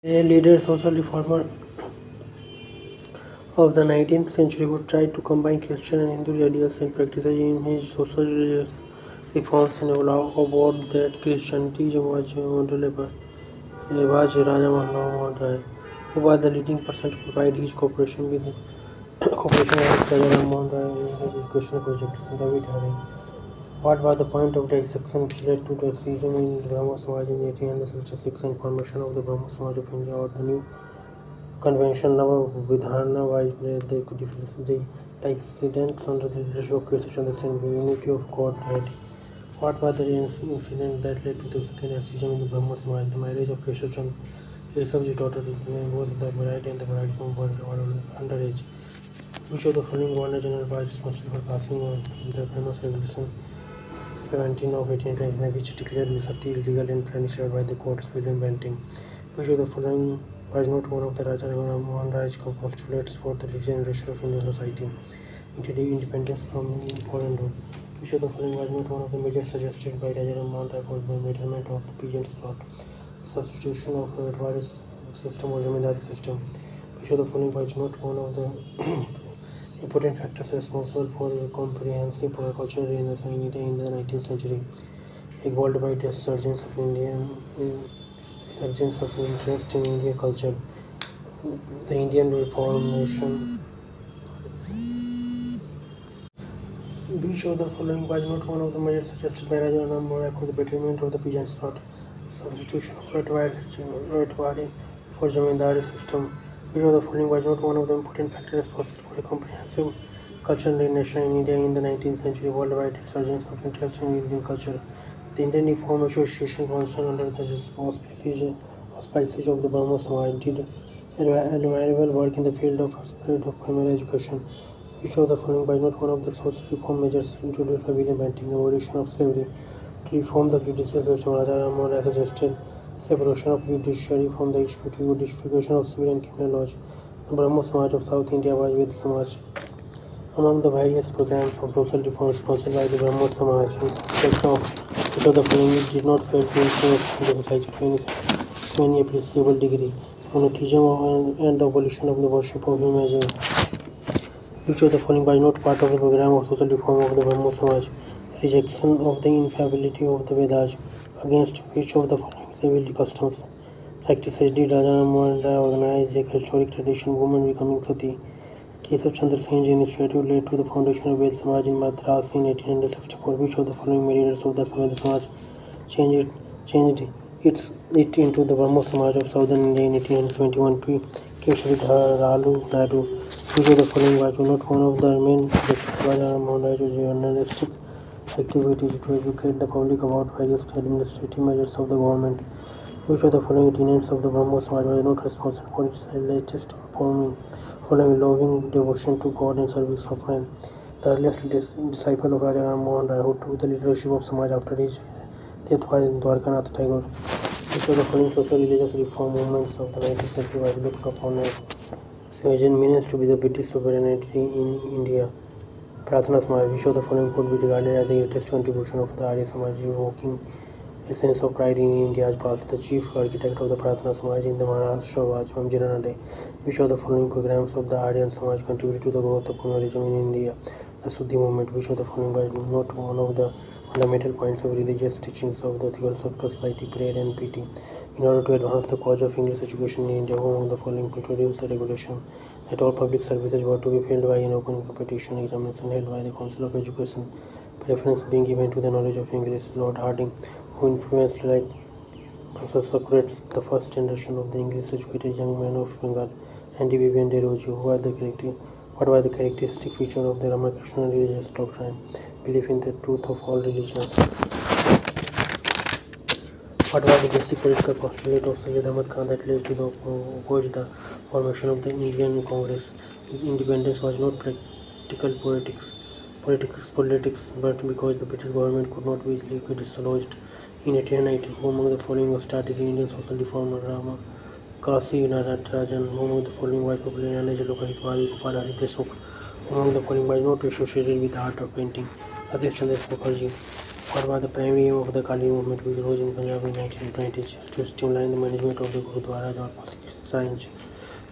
A leader social reformer of the 19th century who tried to combine Christian and Hindu ideals and practices in his social religious reforms and about that Christianity was modeled was Raja Mohan Rai, who was the leading person to provide his cooperation with Raja Ram Mohan Rai in his educational projects. David Hari. What was the point of dissection which led to the schism in Brahmo Samaj in 1866 and formation of the Brahmo Samaj of India or the new convention Nava Vidhana widespread the dissidents under the leadership of Krishna Chandra Sen, unity of Godhead. What was the incident that led to the second schism in the Brahmo Samaj? The marriage of Keshav's daughter, when both the bride and the bridegroom were underage. Which of the following Governor General was responsible for passing on the famous Regulation 17 of 1829, which declared Sati illegal and punished by the courts? William Bentinck. Which of the following was not one of the Raja Mohan Rai's postulates for the regeneration of Indian society? Independence from foreign rule. Which of the following was not one of the measures suggested by Raja Mohan Rai for the betterment of the peasants' lot? Substitution of Atwari system or Zamindari system. Which of the following was not one of the important factors responsible for comprehensive cultural renaissance in India in the 19th century, evolved by the resurgence of interest in Indian culture. The Indian Reformation. Which of the following was not one of the measures suggested by Raja Ram Mohan Rai for the betterment of the peasants' lot? Substitution of Ratwari for Zamindari system. Which of the following was not one of the important factors responsible for a comprehensive cultural renaissance in India in the 19th century, worldwide resurgence of interest in Indian culture? The Indian Reform Association Council, under the auspices of the Brahmo Samaj, did admirable work in the field of primary education. Which of the following was not one of the social reform measures introduced by William Bentinck? Abolition of slavery. To reform the judicial system, Raja Ram Mohan Rai suggested separation of judiciary from the executive, unification of civil and criminal laws. The Brahmo Samaj of South India was Ved Samaj. Among the various programs of social reform sponsored by the Brahmo Samaj, in respect of which of the following it did not fail to influence the society to any appreciable degree: monotheism and the abolition of the worship of images. Which of the following was not part of the program of social reform of the Brahmo Samaj? Rejection of the infallibility of the Vedas. Against which of the following civil customs practices did Raja Ram Mohan Rai organize a historic tradition, women becoming sati? Keshav Chandra Sen's initiative led to the foundation of Ved Samaj in Madras in 1864. Which of the following leaders of the Samaj changed it into the Brahmo Samaj of Southern India in 1871? Keshari Lalu Naidu. Which of the following was not one of the main objectives of Raja Ram Mohan Rai journalistic activities to educate the public about various administrative measures of the government? Which of the following tenets of the Brahmo Samaj was not responsible for its latest following loving devotion to God and service of man? The earliest disciple of Raja Ram Mohan Rai who took the leadership of Samaj after his death was Dwarkanath Tagore. Which of the following social religious reform movements of the 19th century was looked upon as means to be the British sovereignty in India? Pratna Samaj. Which of the following could be regarded as the greatest contribution of the Arya Samaj, evoking a sense of pride in India's past? The chief architect of the Pratna Samaj in the Maharashtra was Vamji Ranade. Which of the following programs of the Aryan Samaj contributed to the growth of communalism in India? The Suddhi movement. Which of the following was not one of the fundamental points of religious teachings of the Theosophical Society, prayer and pity? In order to advance the cause of English education in India, who among the following introduced the regulation that all public services were to be filled by an open competition examination held by the Council of Education, preference being given to the knowledge of English? Lord Hardinge, who influenced like Professor Socrates the first generation of the English educated young men of Bengal, and D. Vivian Deroji, what was the characteristic feature of the Ramakrishna religious doctrine? Belief in the truth of all religions. What was the basic political postulate of Syed Ahmad Khan that led to oppose the formation of the Indian Congress? Independence was not practical politics, but because the British government could not be easily dislodged. In 1890, who among the following started the Indian social reformer? Rama Kasi Natarajan. Who among the following was popularly known as Lokahitwadi? Gopal Hari Deshmukh. Who among the following was not associated with the art of painting? Satish Chandra Mukherjee. What was the primary aim of the Kali movement, which rose in Punjab in 1920s, to streamline the management of the Gurudwaras or science?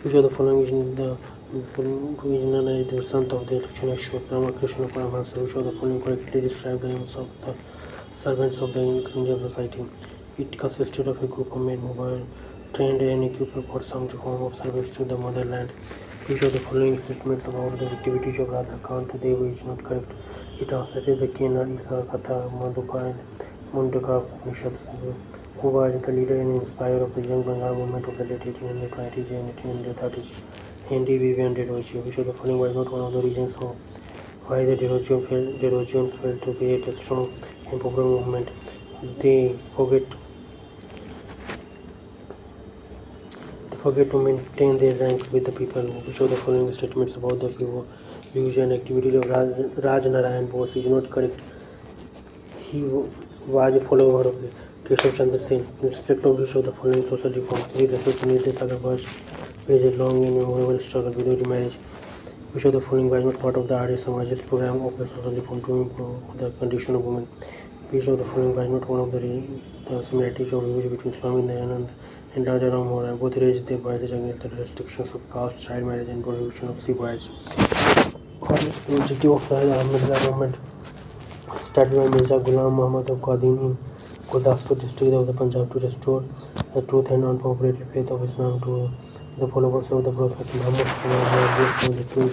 Which of the following is the regional as the Sant of the Chanakshot Ramakrishna Paramahansa? Which of the following correctly describe the aims of the servants of the Indian society? It consisted of a group of men who were trained and equipped for some form of service to the motherland. Which of the following statements about the activities of Radha Kant Devi is not correct? He translated the Kena Isa Katha Madhuka and Mundaka Upanishads. Who was the leader and inspirer of the young Bengal movement of the late 1820s and 1830s? Henry Vivian Desroches. Which of the following was not one of the reasons why the Desrochians failed to create a strong and popular movement? They forget to maintain their ranks with the people. Which of the following statements about the views and activities of Raj Narayan Bose is not correct? He was a follower of Keshav Chandra Sen. In respect of which of the following social reforms, the social Nidhi was waged a long and memorable struggle without marriage. Which of the following was not part of the Arya Samaj's program of the social reform to improve the condition of women? Which of the following was not one of the similarities of views between Swami Dayanand and Raja Ram Mohan Rai? Both raised their voices against the restrictions of caste, child marriage and prohibition of sepoys. The objective of the Ahmadiyya movement, started by Mirza Ghulam Muhammad Qadhi in Gurdaspur district of the Punjab, to restore the truth and unpopulated faith of Islam to the followers of the Prophet Muhammad, were the two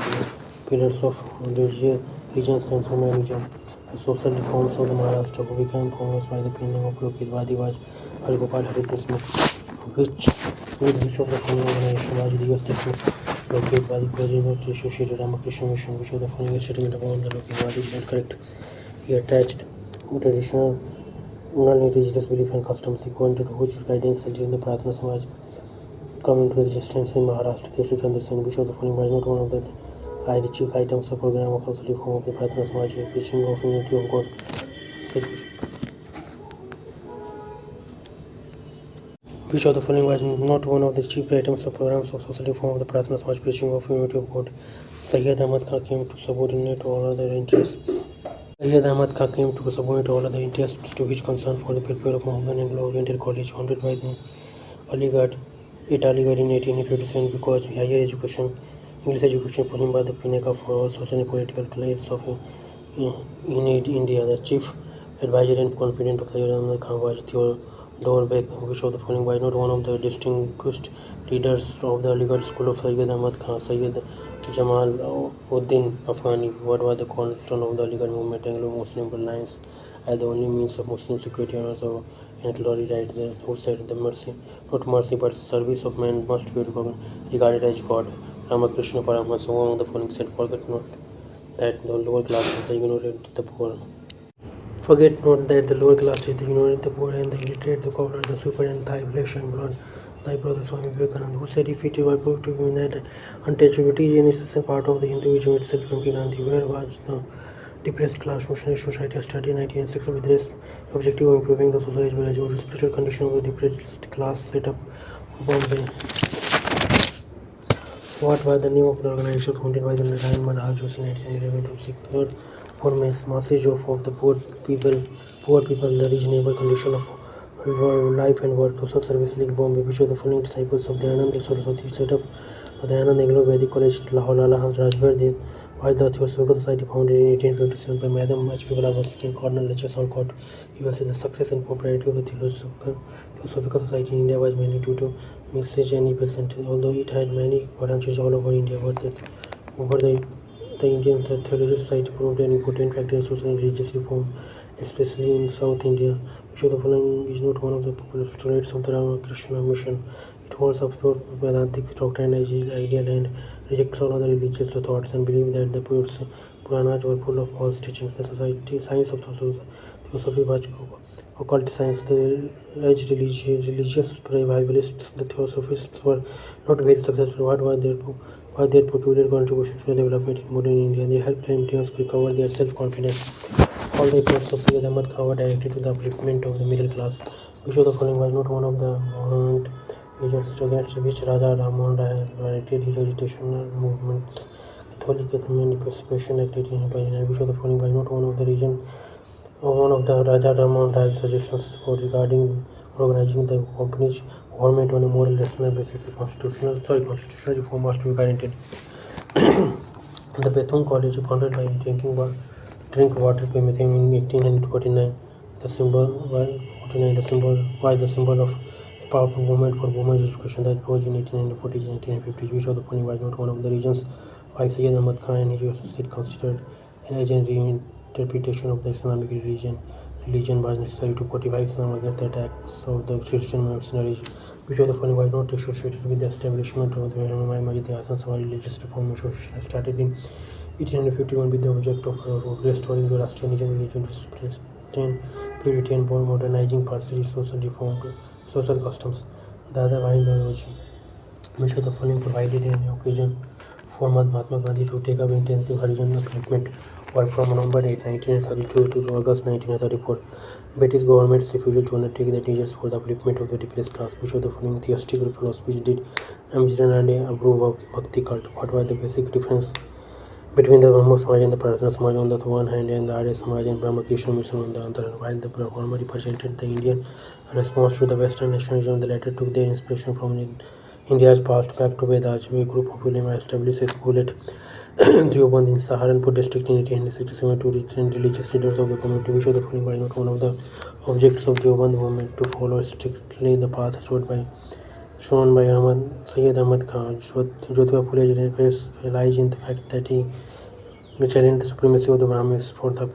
pillars of religious and humanism. The social reforms of the Maharashtra, who became famous by the penning of Lokhitvadi, was Hargopal Hari Deshmukh, with which of the following organization was Dios Deshmukh Lokhitvadi president associated Ramakrishna Mission? Which of the following statement about the Lokhitvadi is not correct? He attached traditional religious belief and customs equal to which guidance during the Pratna Samaj come into existence in Maharashtra. Keshav Chandra Sen. Which of the following was not one of the chief items of program of social reform of the Pratna Samaj, preaching of unity of God? Which of the following was not one of the chief items of programs of social reform of the Pratna Samaj, preaching of unity of God? Sayyid Ahmad Khan came to subordinate all other interests. Sayyid Ahmad Khan came to subordinate all other interests to his concern for the welfare of Mohammedan Anglo-Oriental College, founded by the Aligarh in 1857, because higher education, English education for him was the pinnacle for all social and political class of in India. The chief advisor and confidant of Sayyid Ahmad Khan was Theodore Beck. Which of the following was not one of the distinguished leaders of the Aligarh School of Sayyid Ahmad Khan? Sayyid Jamal Uddin Afghani. What was the cornerstone of the Aligarh movement? Anglo-Muslim alliance as the only means of Muslim security and also and glory right there, who said the mercy, not mercy, but service of man must be regarded as God. Ramakrishna Paramahansa, one of the following said, forget not that the lower class is the ignorant, the poor. Forget not that the lower class is the ignorant, the poor, and the illiterate, the cobbler, the super, and thy flesh and blood, thy brother Swami Vivekananda, who said, if it were proved to be that untouchability is an essential part of the Hinduism itself, Gandhi, where was the depressed class missionary society studied in 1906 with the objective of improving the social as well as the spiritual condition of the depressed class set up Bombay? What was the name of the organization founded by the Narayan Madhav Joshi in 1911 to secure for masses of the poor people, the reasonable condition of life and work? Social Service League Bombay. Which of the following disciples of Dayananda Saraswati set up the Dayananda Anglo-Vedic College, Lahore, Lala Rajbir was the Theosophical Society founded in 1857 by Madam H. P. Blavatsky and Colonel H. S. Olcott. USA. The success and popularity of the Theosophical Society in India was mainly due to message and present, although it had many branches all over India. The Indian Theological Society proved an important factor in social and religious reform, especially in South India. Which of the following is not one of the popular postulates of the Ramakrishna Mission? It holds up to Vedantic doctrine as ideal and rejects all other religious thoughts and believes that the Puranas were full of false teachings. The science of Theosophy was occult science. As religious revivalists, the Theosophists were not very successful. What were their peculiar contributions to the development in modern India? They helped Indians recover their self-confidence. All the efforts of Sayyid Ahmad Khan were directed to the upliftment of the middle class. Which of the following was not one of the violent agents against which Raja Ram Mohan Rai directed his agitational movements? Catholic Emancipation Act 1829. Which of the following was not one of the reasons One of the Raja Raman Raj suggestions for regarding organizing the company's government on a more rational basis, a constitutional reform must be guaranteed. The Bethune College, founded by drink water permit in 1849, the symbol of a powerful movement for women's education that rose in 1840s and 1850s, which of the following was not one of the reasons why Sayyid Ahmad Khan and his associate considered an urgent reinterpretation of the Islamic religion was necessary to fortify Islam against the attacks of the Christian mercenaries, which of the following was not associated with the establishment of the Humayun Masjid. The Hassan Sawa religious reform association started in 1851 with the object of restoring Zoroastrianism religion to Protestant purity and modernizing partially social customs. Dada Bhai Nauroji, which of the following provided an occasion for Mahatma Gandhi to take up intensive Harijan upliftment work from November 8, 1932 to August 1934. British government's refusal to undertake the measures for the upliftment of the depressed class, which of the following theistic philosophies did generally approve of Bhakti cult? What was the basic difference between the Brahmo Samaj and the Prarthana Samaj on the one hand and the Arya Samaj and Brahma Krishna Mission on the other? While the former represented the Indian response to the Western nationalism, the latter took their inspiration from India's past back to Vedas. A group of ulema established a school at Deoband in Saharanpur district in 1867 to retrain religious leaders of the community, which of the following was not one of the objects of Deoband movement to follow strictly the path shown by Sayyid Ahmad Khan. Jyotiba Phule relies in the fact that he challenged the supremacy of the Brahmins for the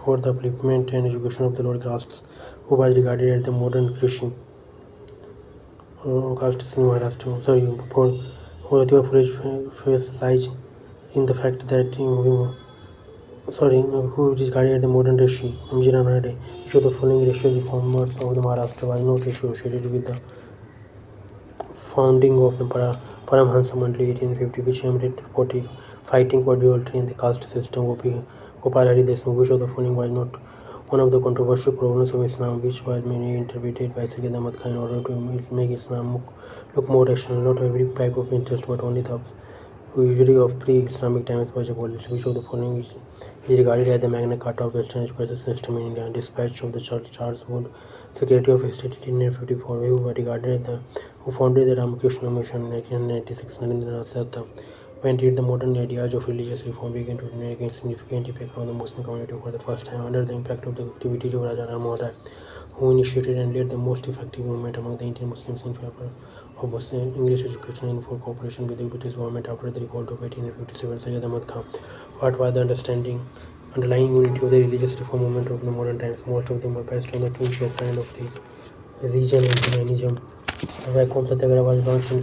upliftment and education of the lower castes, who was regarded as the modern Christian castes in Maharashtra. Jyotiba Phule's lies in the fact that who is regarded as the modern Rishi, Amjira Nade, which of the following racial reformers of the Maharashtra was not associated with the founding of the Paramhansa Mandali 1850, which aimed at fighting for duality in the caste system. Gopal Hari Deshmukh, which of the following was not one of the controversial problems of Islam, which was mainly interpreted by Sayyid Ahmad Khan in order to make Islam look more rational. Not every type of interest, but only the usually of pre-Islamic times was abolished, which of the following is regarded as the Magna Carta of Western education system in India. Dispatch of the Charles Wood, Secretary of State in 1854, who was regarded as who founded the Ramakrishna Mission in 1996. Narendranath Datta, when did the modern ideas of religious reform begin to make a significant impact on the Muslim community for the first time? Under the impact of the activities of Raja Ram Mohan Rai, who initiated and led the most effective movement among the Indian Muslims in favor of Muslim English education and for cooperation with the British government after the revolt of 1857. Sayyid Ahmad Khan. What was the underlying unity of the religious reform movement of the modern times? Most of them were based on the twin doctrine of the religion and humanism. The Vaikom Satyagraha was launched in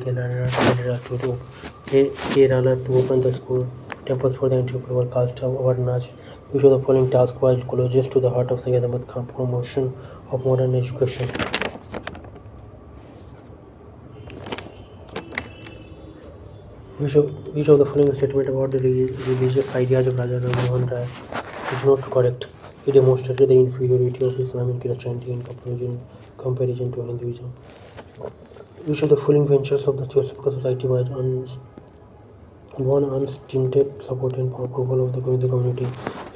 Kerala to open the school temples for the anti-poor caste of Varnaj, which of the following task was closest to the heart of Sayyid Ahmad Khan: promotion of modern education. Which of the following statement about the religious ideas of Raja Ram Mohan Rai is not correct? He demonstrated the inferiority of Islam and Christianity in comparison to Hinduism. Which of the following ventures of the Theosophical Society was won unstinted support and approval of the community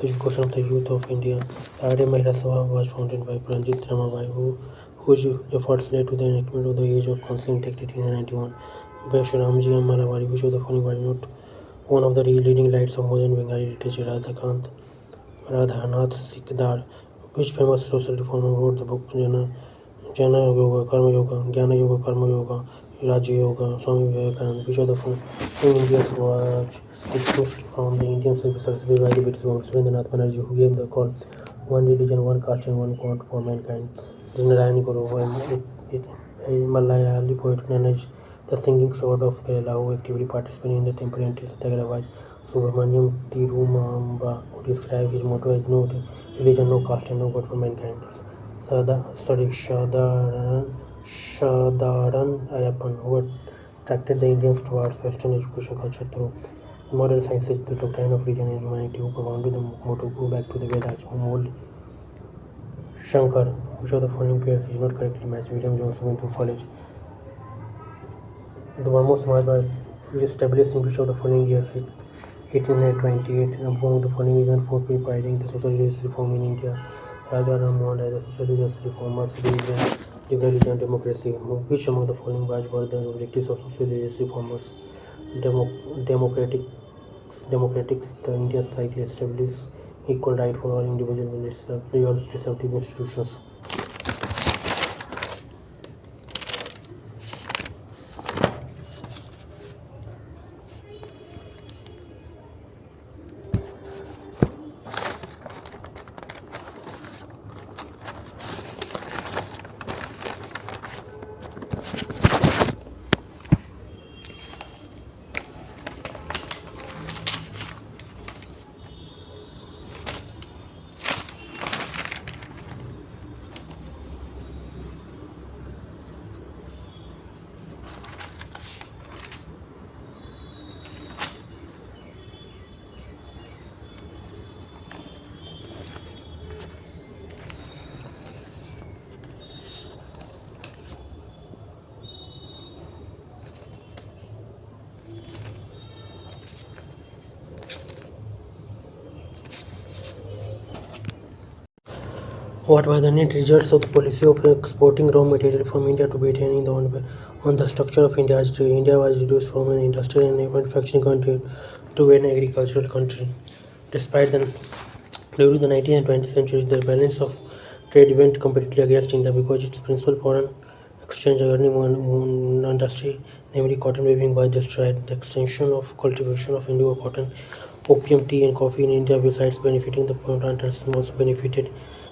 education of the youth of India? The Arya Mahila Sabha was founded by Pranjit Ramabai, whose efforts led to the enactment of the Age of Counseling Act 1891. Ramji Malawari, which of the following was not one of the leading lights of modern Bengali literature? Radhanath Sikdar, which famous social reformer wrote the book Jnana Yoga, Karma Yoga, Jnana Yoga, Karma Yoga, Raja Yoga? Swami Vivekananda, which of the following Indians was dismissed from the Indian Civil Service by the British government? Surendranath Banerjee, who gave the call one religion, one caste and one God for mankind. Narayani Guru, a Malayali poet managed the singing sword of Kerala, who actively participated in the temple anti-Satyagraha, was Subramaniam Tirumamba, who described his motto as no religion, no caste and no God for mankind. Shadaran Ayappan, who attracted the Indians towards Western education culture through modern sciences, the doctrine of religion and humanity, who propounded the motto "Go back to the Vedas," who molded Shankar. Which of the following pairs is not correctly matched? William Jones went to college. The Brahmo Samaj was established in which of the following years? 1828. Among the following reasons for providing the social reform in India: Raja Ram Mohan Rai, the socialist reformers, liberalism and democracy. Which among the following were the objectives of socialist reformers? Democratics, the Indian society establishes equal right for all individuals in its representative institutions. What were the net results of the policy of exporting raw material from India to Britain on the structure of India's trade? India was reduced from an industrial and manufacturing country to an agricultural country. During the 19th and 20th centuries, the balance of trade went completely against India because its principal foreign exchange earning industry, namely cotton weaving, was destroyed. The extension of cultivation of indigo cotton, opium, tea, and coffee in India, besides benefiting the planters, also benefited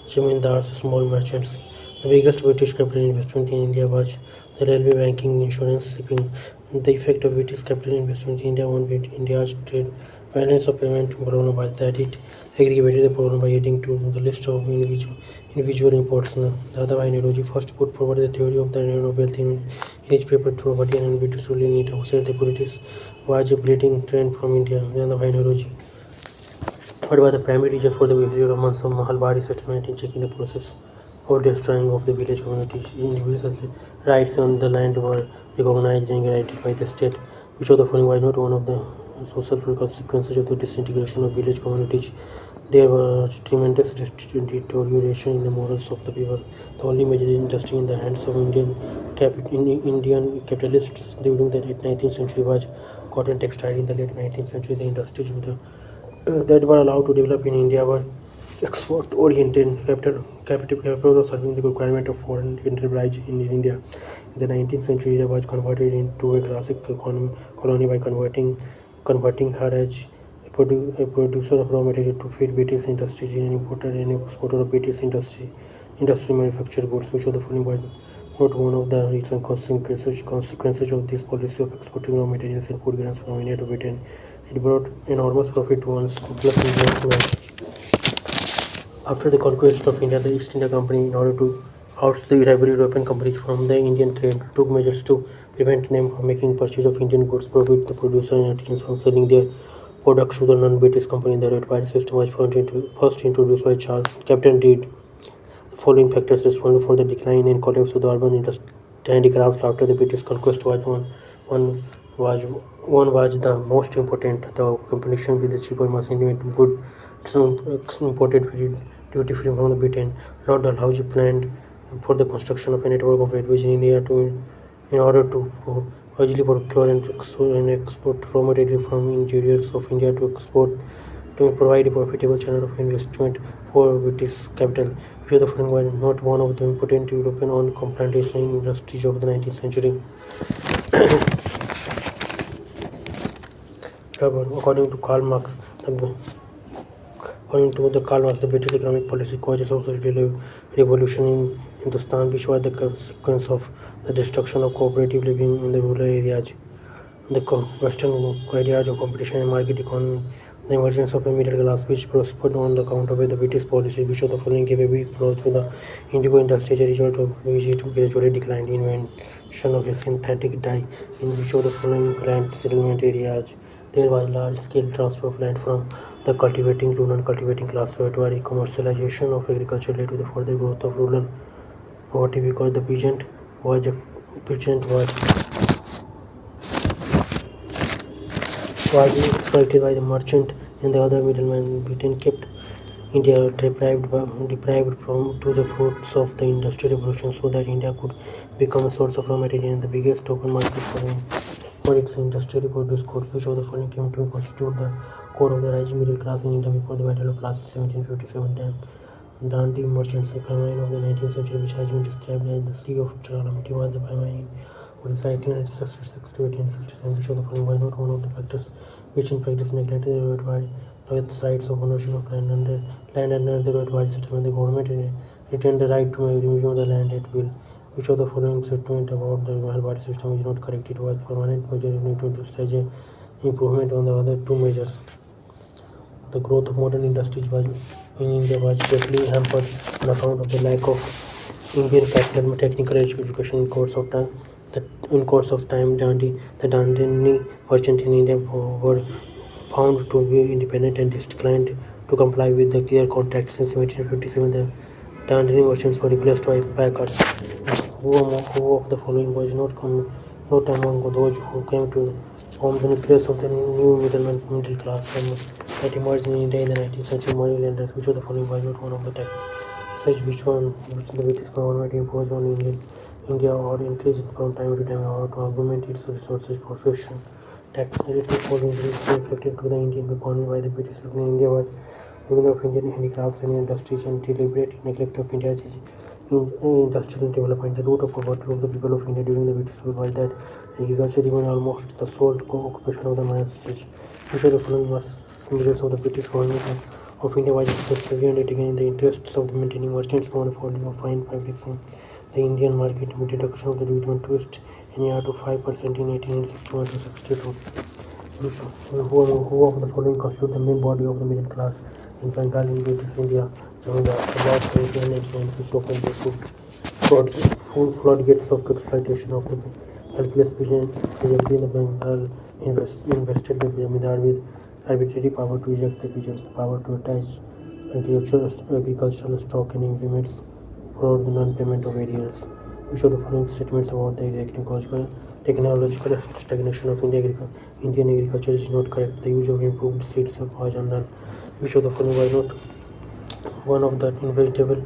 zamindars, small merchants. The biggest British capital investment in India was the railway, banking, insurance, shipping. The effect of British capital investment in India on India's trade balance of payment problem was that it aggravated the problem by adding to the list of individual imports. Dadabhai Nauroji first put forward the theory of the narrow wealth in his paper Property and British rule in India, who said the British was a bleeding trend from India. Dadabhai Nauroji. What was the primary reason for the behavior of Mahalbari settlement in checking the process or destroying of the village communities? Individual rights on the land were recognized and guaranteed by the state, which of the following was not one of the social consequences of the disintegration of village communities. There was tremendous deterioration in the morals of the people. The only major industry in the hands of Indian capitalists during the late 19th century was cotton textile. In the late 19th century, the industries that were allowed to develop in India were export-oriented, capable of serving the requirement of foreign enterprise in India. In the 19th century, India was converted into a classic colony by converting her as a producer of raw material to feed British industries and an importer and exporter of British industry manufactured goods, which of the following was not one of the recent consequences of this policy of exporting raw materials and food grains from India to Britain. It brought enormous profit to one scrupulous businessman. After the conquest of India, the East India Company, in order to oust the rival European companies from the Indian trade, took measures to prevent them from making purchase of Indian goods, prohibit the producer and artisans from selling their products to the non-British company. The red price system was first introduced by Captain Reed. The following factors responded for the decline and collapse of the urban handicrafts after the British conquest one was the most important. The competition with the cheaper machinery and goods imported duty-free from Britain. Lord Dalhousie planned for the construction of a network of railways in India in order to easily procure and export raw material from interiors of India to provide a profitable channel of investment for British capital. Few of the following were not one of the important European-owned plantation industries of the 19th century. According to Karl Marx, the British economic policy caused a social revolution in Hindustan, which was the consequence of the destruction of cooperative living in the rural areas, the Western ideas of competition and market economy, the emergence of a middle class which prospered on account of the British policy, which of the following gave a big growth to the indigo industry, as a result of which it gradually declined. Invention of a synthetic dye in which of the following land settlement areas there was large-scale transfer of land from the cultivating to non-cultivating class, where commercialization of agriculture led to the further growth of rural poverty because the peasant was exploited by the merchant and the other middlemen. Britain kept India deprived from to the fruits of the Industrial Revolution so that India could become a source of raw material and the biggest open market for its industrially produced goods. Which of the following came to constitute the core of the rising middle class in India before the Battle of Plassey 1757? Dandi merchants, the famine of the 19th century, which has been described as the Sea of Calamity, was the famine in Odisha 1866 to 1867. Which of the following was not one of the factors which in practice neglected the rights of ownership of land under the Rotwari settlement? The government retained the right to remove the land at will. Which of the following statement about the Mahabharata system is not correct? It was permanent measure to stage an improvement on the other two measures. The growth of modern industries in India was greatly hampered on account of the lack of Indian capital and technical education. In course of time, the Dandini merchants in India were found to be independent and declined to comply with their contracts. In 1757, the Dandini merchants were replaced by packers. Who of the following was not among those who came to form the nucleus of the new middle class that emerged in India in the 19th century? Moneylenders. Which of the following was not one of the taxes which the British government imposed on India or increased from time to time or to augment its resources for fashion? Tax related policies reflected to the Indian economy by the British rule in India was ruin of Indian handicrafts and industries and deliberate neglect of India's industrial development. The root of poverty of the people of India during the British rule was that agriculture remained almost the sole occupation of the masses. Which of the following measures of the British government of India was successfully undertaken in the interests of maintaining merchants' monopoly of fine fabrics in the Indian market with deduction of the duty on twist and year to 5% in 1861 to 62? Who of the following constitute the main body of the middle class in Bengal in British India during the about 1899, which opened the full floodgates of exploitation of the helpless peasantry in the Bengal, invested the Zamindar with arbitrary power to eject the peasants, the power to attach agricultural stock and implements for the non-payment of arrears. Which of the following statements about the technological stagnation of Indian agriculture is not correct? The use of improved seeds was unknown. Which of the following was not one of the inevitable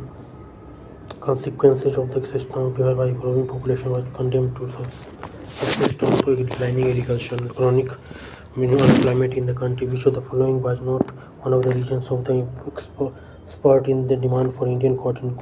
consequences of the system whereby growing population was condemned to subsistence to declining agriculture, chronic unemployment in the country? Which of the following was not one of the reasons of the spurt in the demand for Indian cotton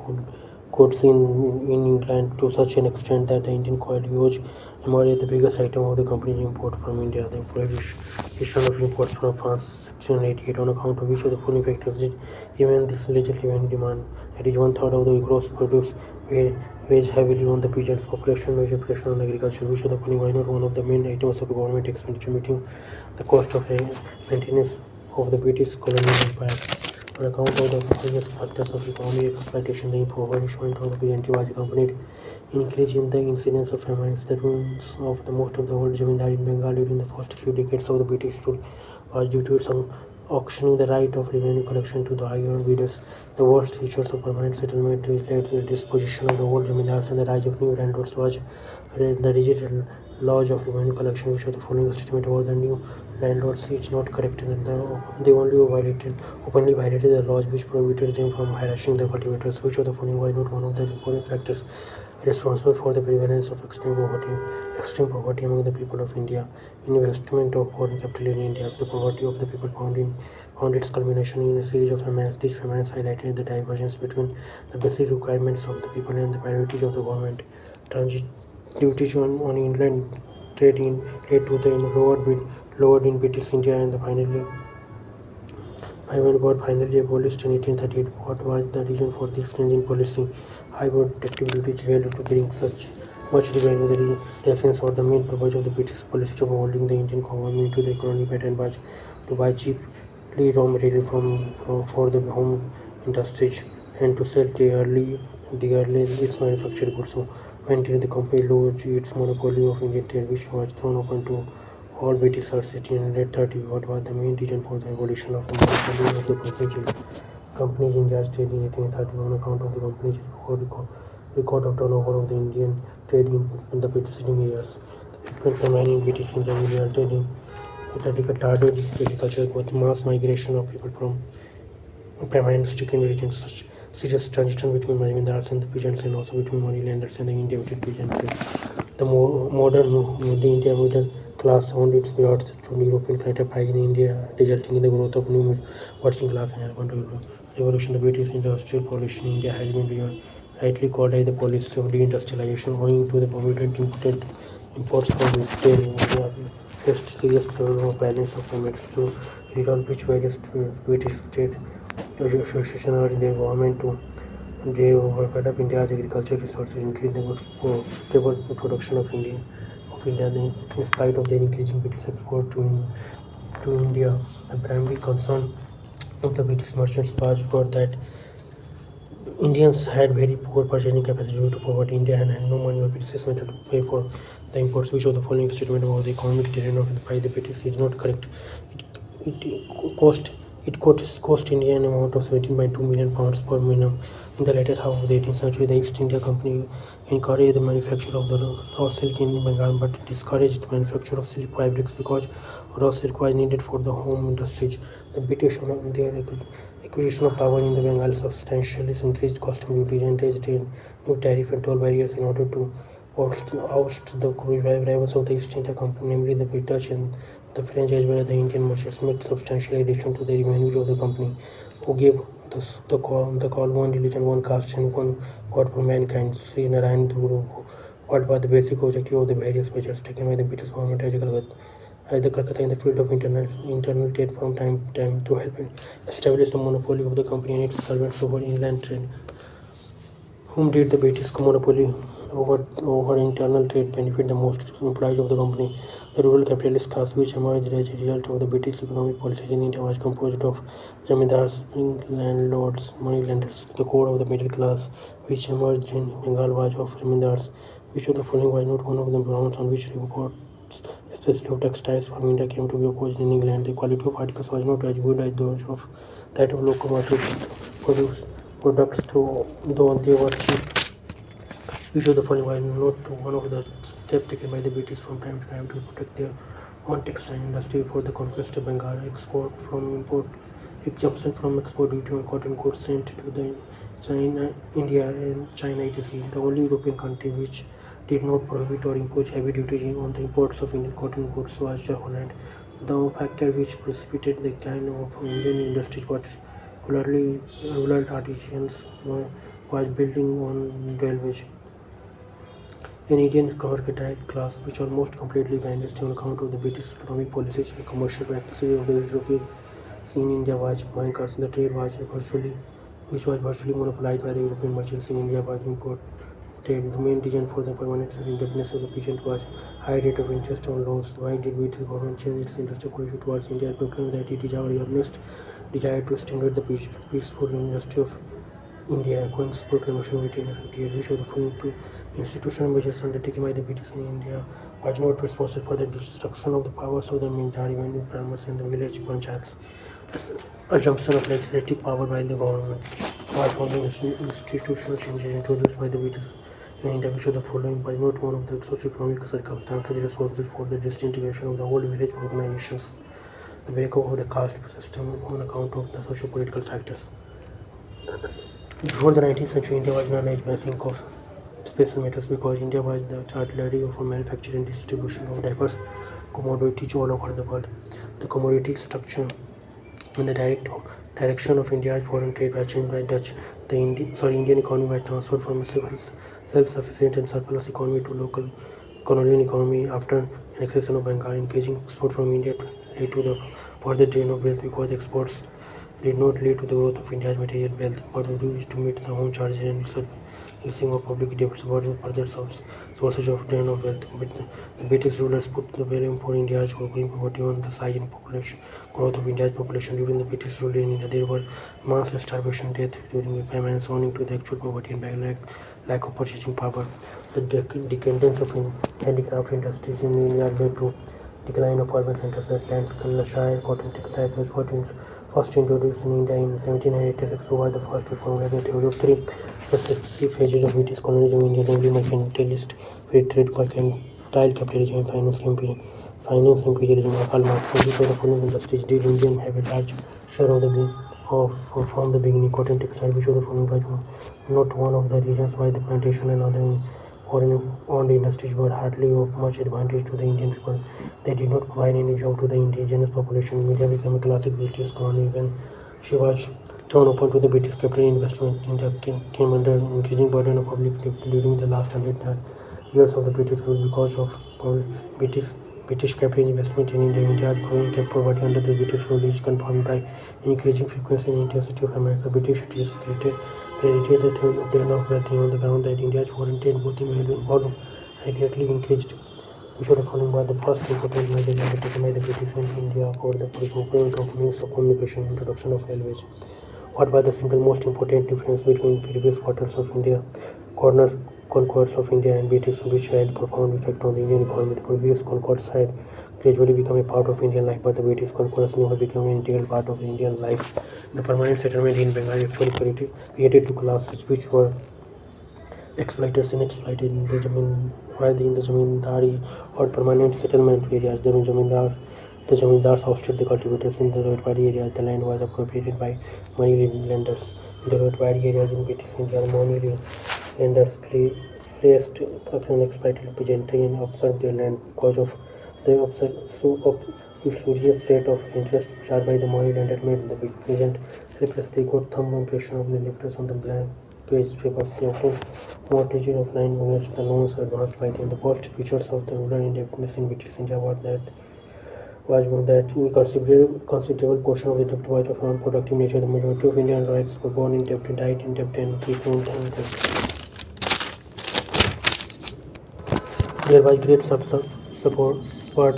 goods in England to such an extent that the Indian coil used emerged the biggest item of the company's import from India? The prohibition of imports from France, Section 88, on account of which of the following factors did even this legislative demand, that is one-third of the gross produce, weighs heavily on the peasants' population, major pressure on agriculture? Which of the following was not one of the main items of the government expenditure meeting the cost of maintenance of the British colonial empire? On account of the various factors of economic exploitation, the impoverishment of the peasantry was accompanied increase in the incidence of famines. The ruins of the most of the old Zamindar in Bengal during the first few decades of the British rule was due to some auctioning the right of revenue collection to the higher bidders. The worst features of permanent settlement led to the disposition of the old Zamindars and the rise of new landlords was the rigid laws of revenue collection. Which of the following statement about the new landlords is not correct? They openly violated the laws which prohibited them from harassing the cultivators. Which of the following was not one of the important factors responsible for the prevalence of extreme poverty among the people of India? Investment of foreign capital in India. The poverty of the people found its culmination in a series of famines. These famines highlighted the divergence between the basic requirements of the people and the priorities of the government. Transit duties on inland trade led to the lowered in British India and finally abolished in 1838. What was the reason for this change in policy? High protective duties failed to bring such much revenue. The essence or the main purpose of the British policy of holding the Indian economy into the economic pattern was to buy cheaply raw material for the home industries and to sell dearly its manufactured goods. So when did the company lose its monopoly of Indian trade, which was thrown open to all Britishers in 1830? What was the main reason for the abolition of the monopoly of the company's India's trade in 1830? On account of the company's record of turnover of the Indian trade in the preceding years. The frequent famine in British India resulted in retarded agriculture with mass migration of people from permanent stricken region, such serious transition between Zamindars and the peasants, and also between moneylenders and the India with peasant trade. The India middle class found its roots through European enterprise in India, resulting in the growth of new working class and urban revolution. The British industrial policy in India has been rightly called as the policy of deindustrialization, owing to the permanent imports from Britain. India faced serious problem of balance of payments, to resolve which various British state associations urged their government to develop India's agricultural resources, increase the stable production of India. In spite of the increasing British export to India, the primary concern of the British merchants was that Indians had very poor purchasing capacity due to poverty. India had no money or business method to pay for the imports. Which of the following statement about the economic terrain of by the British is not correct? It cost India an amount of 17.2 million pounds per annum. In the latter half of the 18th century, the East India Company encouraged the manufacture of the raw silk in Bengal, but discouraged the manufacture of silk fabrics because raw silk was needed for the home industries. The British, on their acquisition of power in the Bengal, substantially increased custom duties and raised new tariff and toll barriers in order to oust the rivals of the East India Company, namely the British and the French, as well as the Indian merchants, make substantial addition to the revenues of the company, who gave the call one religion, one caste, and one God for mankind. Sri Narayan Guru. What was the basic objective of the various measures taken by the British government as the Calcutta in the field of internal trade from time to time to help establish the monopoly of the company and its servants over inland trade? Whom did the British monopoly over internal trade benefit the most? Employees of the company. The rural capitalist class, which emerged as a result of the British economic policies in India, was composed of zamindars, landlords, moneylenders. The core of the middle class, which emerged in Bengal, was of zamindars. Which of the following was not one of the grounds on which imports, especially of textiles from India, came to be opposed in England? The quality of articles was not as good as those of that of locomotives products, though they were cheap. Which of the following was not one of the steps taken by the British from time to time to protect their own textile industry before the conquest of Bengal? Exemption from export duty on cotton goods sent to the India and China, etc. The only European country which did not prohibit or impose heavy duty on the imports of Indian cotton goods was Holland. The factor which precipitated the decline of Indian industry, particularly rural artisans, was building on railways. An Indian mercantile class which almost completely vanished on account of the British economic policies and commercial practices of the Europeans in India was bankers. The trade was virtually monopolized by the European merchants in India was import trade. The main reason for the permanent indebtedness of the peasant was high rate of interest on loans. Why did British government change its industrial policy towards India and proclaim that it is our earnest desire to stimulate the peaceful industry of India? Cohen's proclamation within a 50 years, which of the following institutional measures undertaken by the British in India was not responsible for the destruction of the powers of the Minjar revenue farmers and the village panchayats? Assumption of legislative power by the government was from the institutional changes introduced by the British in India. Which of the following was not one of the socio-economic circumstances responsible for the disintegration of the old village organizations? The breakup of the caste system on account of the socio-political factors. Before the 19th century, India was known as basing of special metals because India was the artillery for manufacture and distribution of diverse commodities all over the world. The commodity structure and the direction of India's foreign trade was changed by Dutch. The Indian economy was transferred from a self-sufficient and surplus economy to local colonial economy after annexation of Bengal. Increasing export from India led to the further drain of wealth because exports did not lead to the growth of India's material wealth, but used to meet the home charges and using of public debts were further sources of drain of wealth. But the British rulers put the blame for India's growing poverty on the size and population growth of India's population. During the British rule in India, there were mass starvation, death during famines, owing to the actual poverty and lack of purchasing power. The decadence of handicraft industries in India led to decline of urban centers. The Lancashire cotton textile was first introduced in India in 1786, who was the first to formulate the theory of three successive phases of British colonialism in India, namely mercantilist, free trade, mercantile capitalism, and finance finance imperialism. Karl Marx said before the following industries did Indian have a large share of from the beginning. Cotton textile, which was the following was not one of the reasons why the plantation and other foreign owned industries were hardly of much advantage to the Indian people. They did not provide any job to the indigenous population. India became a classic British colony when she was thrown open to the British capital investment. India came under increasing burden of public debt during the last 100 years of the British rule because of British British capital investment in India. India's growing poverty under the British rule is confirmed by increasing frequency and intensity of America. British credited the theory of drain of wealth on the ground that India's foreign trade both in value and volume had greatly increased. Which were the following were the first important measures undertaken by the British in India for the improvement of means of communication, introduction of railways. What was the single most important difference between previous quarters of India, corner conquests of India and British, which had profound effect on the Indian economy? The previous conquests had gradually become a part of Indian life, but the British conquests never became an integral part of Indian life. The permanent settlement in Bengal actually created two classes, which were exploiters and exploited in the Zamindari or permanent settlement areas. The Zamindars hosted the cultivators in the Rotwari areas. The land was appropriated by money lenders. In the Rotwari areas in British India, the money lenders placed and exploited peasantry and observed their land because of the usurious rate of interest charged by the money lender made the peasant helpless. They got thumb impression of the letters on the blank page papers. They obtained mortgages of 9 years. The loans advanced by them. The first features of the rural independence in British India was that a considerable portion of the debt was of non-productive nature. The majority of Indian riots were born in debt, died in debt, and people in debt. There was great support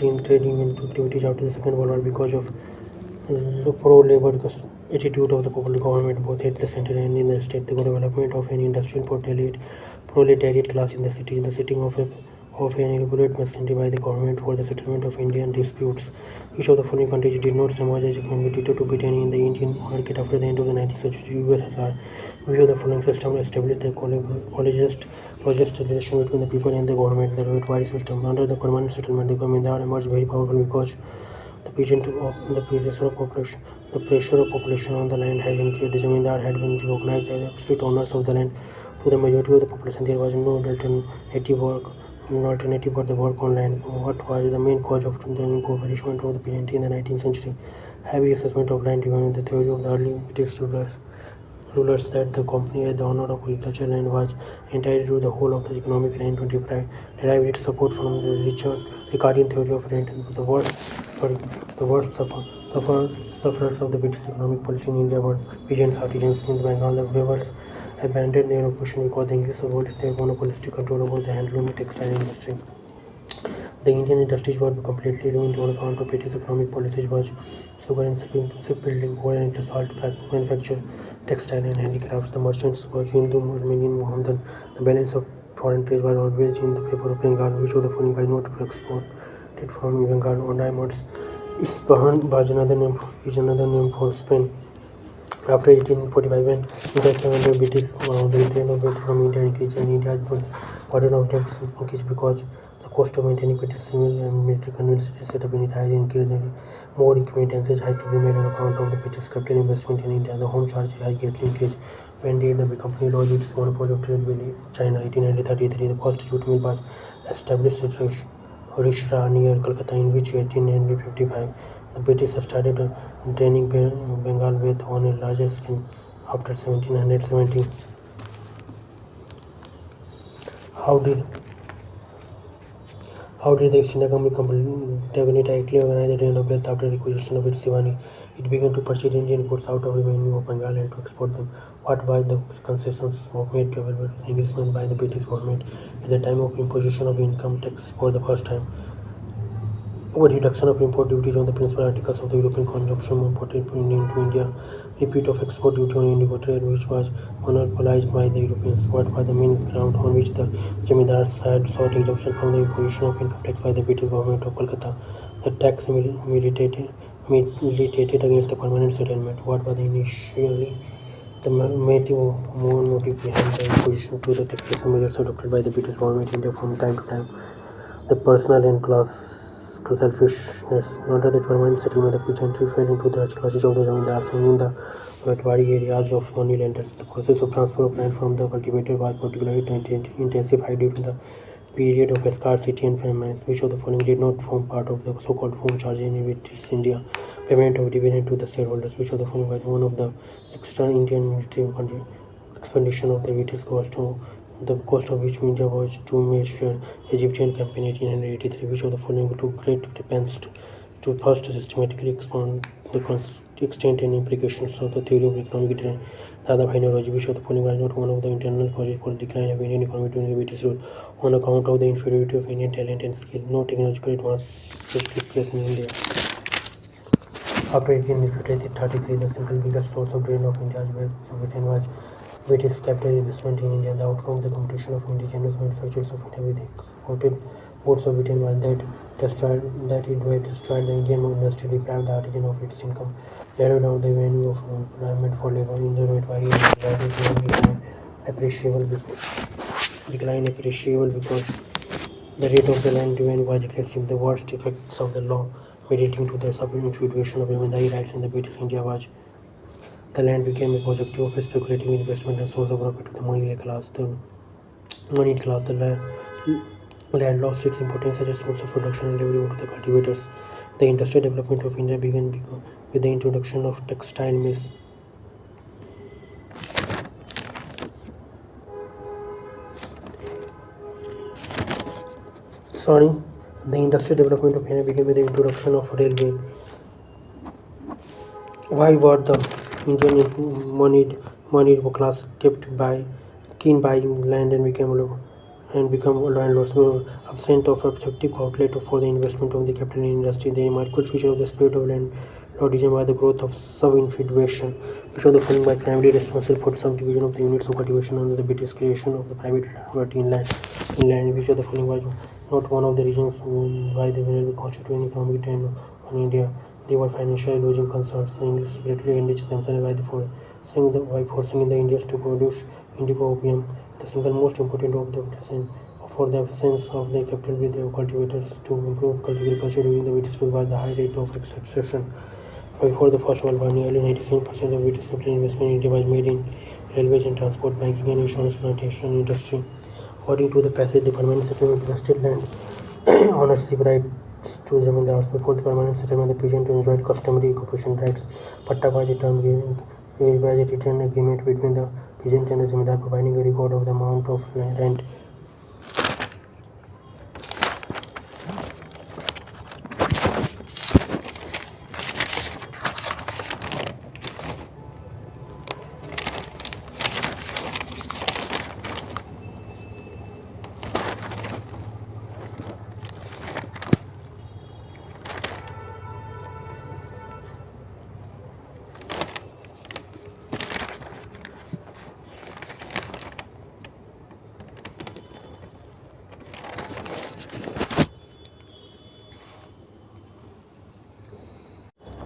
in trading and activities after the Second World War because of the pro-labor attitude of the popular government both at the center and in the state. The development of an industrial proletariat class in the city, the setting of an elaborate machinery by the government for the settlement of Indian disputes. Each of the foreign countries did not emerge as a competitor to Britain in the Indian market after the end of the 19th century. USSR, which of the following system established the closest relation between the people and the government. The Rotwari system. Under the permanent settlement, the Zamindar emerged very powerful because the pressure of population on the land has increased. The Zamindar had been recognized as absolute owners of the land. To the majority of the population, there was no alternative but the work on land. What was the main cause of the impoverishment of the peasantry in the 19th century? Heavy assessment of land revenue. The theory of the early British rulers that the company as the owner of agricultural land was entitled to the whole of the economic rent derived its support from the Ricardian theory of rent. The worst sufferers of the British economic policy in India were peasants, artisans in Bengal. The weavers abandoned their occupation because the English asserted their monopolistic control over the handloom and textile industry. The Indian industries were completely ruined on account of British economic policies. Was sugar and shipbuilding, oil and salt manufacture, textile and handicrafts. The merchants were Hindu, Armenian, Mohammedan. The balance of foreign trade was always in the favor of Bengal, which was the foreign by not exported from Bengal or diamonds. Isfahan was another name for Spain. After 1845, when India came under British, the return of wealth from India increased, and India's burden of debts increased because the cost of maintaining British civil and military conveniences set up in it has increased. More remittances had to be made on account of the British capital investment in India. The home charge has greatly increased. When did the company lost its monopoly of trade with China? 1833. The first jute mill was established at Rishra near Calcutta, in which 1855 the British started draining Bengal with on a larger scale after 1770. How did the East India Company directly organize the drain of wealth after the acquisition of its Diwani? It began to purchase Indian goods out of revenue of Bengal and to export them. What was the concessions made to available Englishmen by the British government at the time of imposition of income tax for the first time? Over reduction of import duties on the principal articles of the European consumption imported into India, repeat of export duty on indigo trade, which was monopolized by the Europeans. What was the main ground on which the Zamindars had sought exemption from the imposition of income tax by the British government of Calcutta? The tax militated against the permanent settlement. What was initially the main motive behind the imposition to the taxation measures adopted by the British government in India from time to time? The personal and to selfishness. Under the permanent settlement, the peasantry fell into the clutches of the zamindars and in the Vatwadi areas of money lenders. The process of transfer of land from the cultivator was particularly intensified during the period of scarcity and famine. Which of the following did not form part of the so-called home charge in British India? Payment of dividend to the shareholders. Which of the following was one of the extra Indian military expedition of the British the cost of which India was to measure Egyptian campaign 1883, which of the following took great pains to first systematically expound the extent and implications of the theory of economic decline. Dadabhai Naoroji, which of the following was not one of the internal causes for the decline of Indian economy during the British rule, on account of the inferiority of Indian talent and skill. No technological advances took place in India. After 1833, the single biggest source of drain of India's wealth was British capital investment in India. The outcome of the competition of indigenous manufacturers of India with exported goods of Britain was that it destroyed the Indian industry, deprived the artisan of its income, narrowed down the avenue of employment for labor in the Red Valley, and decline appreciable because the rate of the land revenue was excessive. The worst effects of the law leading to the substitution of zamindari rights in the British India was the land became a objective of speculative investment and source of profit to the moneyed class. The land lost its importance as a source of production and livelihood to the cultivators. The industrial development of India began with the introduction of textile mills. The industrial development of India began with the introduction of railway. Why were the Indian moneyed class kept keen buying land and become landlords, absent of effective outlet for the investment of the capital in industry? The remarkable feature of the spirit of landlordism was the growth of sub-individuation, which was the following by primarily responsible for subdivision of the units of cultivation under the British creation of the private property in land, which of the following was not one of the reasons why the railway constituted economic drain on India. They were financially losing concerns. The English secretly enriched themselves by forcing in the Indians to produce indigo opium, the single most important of the for the absence of the capital with the cultivators to improve agriculture during the British rule was the high rate of extraction. Before the First World War, nearly 97% of British capital investment in India was made in railways and transport, banking and insurance, plantation industry. According to the passage, the permanent settlement vested land ownership rights to zamindars. Before the permanent settlement, the peasant enjoyed customary occupation rights. Patta was a term was a written agreement between the peasant and the zamindar, providing a record of the amount of rent.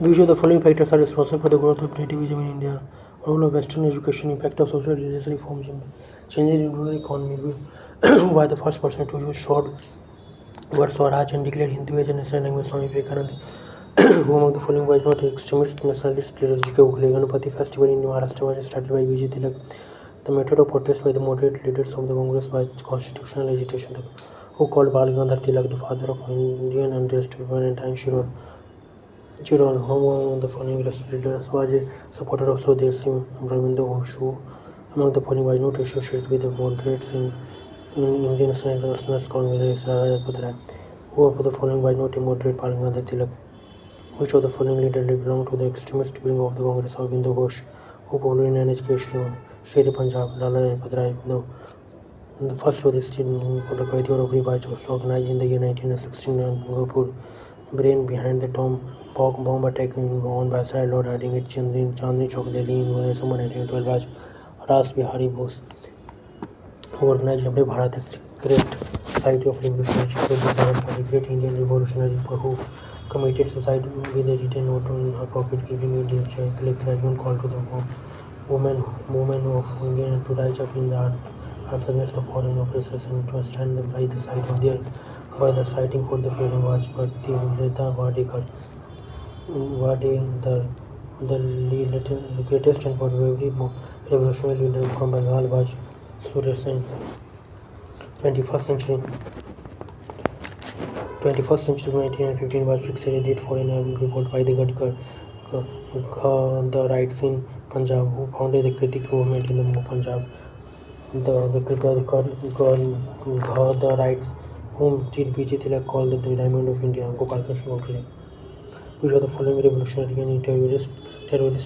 Which of the following factors are responsible for the growth of nativism in India? Role of Western education, impact of social religious reforms, changes in rural economy. Who was the first person to use short word Swaraj and declare Hindu as a national language? Swami Vivekananda. Who among the following was not extremist nationalist leaders? G.K. Gokhale. Ganpati festival in Maharashtra was started by Vijay Tilak. The method of protest by the moderate leaders of the Congress was constitutional agitation. Who called Bal Gangadhar Tilak the father of Indian unrest and time Chirol, who among the following leaders was a supporter of Swadeshi Ravinder Ghosh, who among the following was not associated with the moderates in Indian National Congress, Rajaput Rai, who of the following was not a moderate, Bal Gangadhar Tilak, which of the following leaders belonged to the extremist wing of the Congress, Ravinder Ghosh, who followed in NHK, Sher Punjab, Lala Rajpat Rai. The first Swadeshi Protocol robbery was organized in the year 1916 in Gopur. Brain behind the bomb attack on by Sir Lord Hardinge at Chandni Chowk, Delhi in summer 1912 was Ras Bihari Bose, who organized Labde Bharat, a secret society of revolutionary Savarkar, a great Indian revolutionary who committed suicide with a written note in her pocket, giving a gradual call to the women of India to rise up in the arms against the foreign oppressors and to stand by the side of their brothers fighting for the freedom was Bharti Vadekar. Vade, the greatest and probably revolutionary leader from Bengal was Suresh Sen. 21st century 21st century 1915 was fixed a date for an armed revolt by the Ghadarites in Punjab, who founded the Kritik movement in the Punjab. The Ghadarites, whom B.J. Tilak called the Diamond of India, Gopal Krishna Gokhale, which were the following revolutionary and terrorist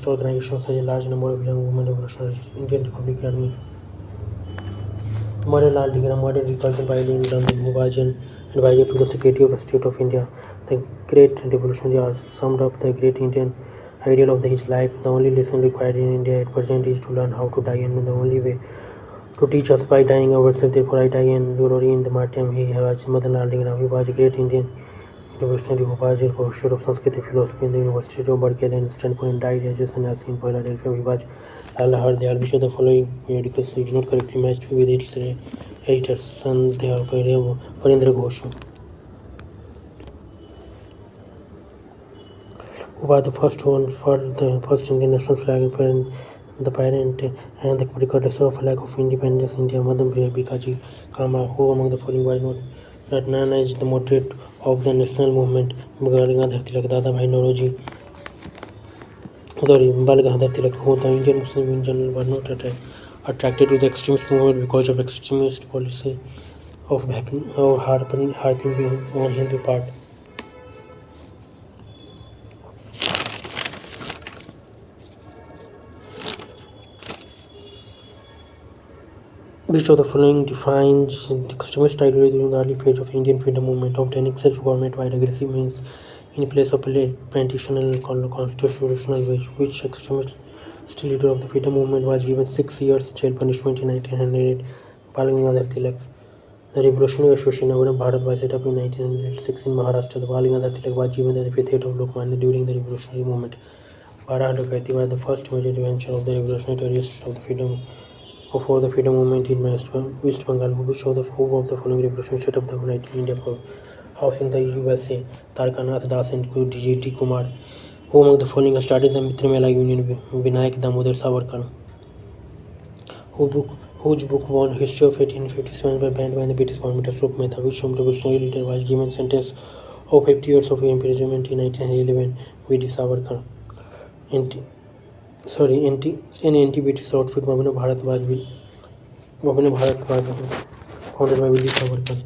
organizations, such a large number of young women revolutionaries, Indian Republic Army. The murder Lal Dhingra, murdered repulsion by in London, who was an advisor to the Secretary of State of India. The great revolutionary summed up the great Indian ideal of his life. The only lesson required in India at present is to learn how to die, and the only way to teach us by dying ourselves. Therefore, I die and glory in the martyrdom. He was Madan Lal Dhingra. He was a great Indian revolutionary who was a professor of Sanskrit philosophy in the University of Berkeley and Stanford and died as a sannyasi in Philadelphia. He was Lala Hardayal, which of the following periodicals is not correctly matched with its editor Sandhya Parindra Ghosh, who was the first one for the first Indian national flag, the parent and the precursor of flag of independence India, Madam Bikaji Kama, who among the following was not recognized the moderate of the national movement, Gangadhar Tilak, Dadabhai Nauroji, Bal Gangadhar Tilak, who the Indian Muslims in general were not attracted to the extremist movement because of extremist policy of harping on Hindu part. Which of the following defines extremist ideology during the early phase of Indian freedom movement, obtaining self-government by aggressive means in place of plantational constitutional wage? Which extremist leader of the freedom movement was given 6 years jail punishment in 1908? Bal Gangadhar Tilak. The Revolutionary Association of Bharat was set up in 1906 in Maharashtra. The Bal Gangadhar Tilak was given the epithet of Lokmanya during the revolutionary movement. Bara Dakaiti was the first major venture of the revolutionary terrorists of the freedom for the freedom movement in West Bengal. Which of the following revolutions set up the United India House in the USA? Tarkanath Das and G.T. Kumar. Who among the following started the Mitramela Union? Vinayak Damodar Savarkar. Whose book won History of 1857 were banned by the British government of Ashok Mehta? Which revolutionary leader was given sentence of 50 years of imprisonment in 1911? V.D. Savarkar. Anti-British outfit Bhavana Bharat was founded by V.D. Savarkar.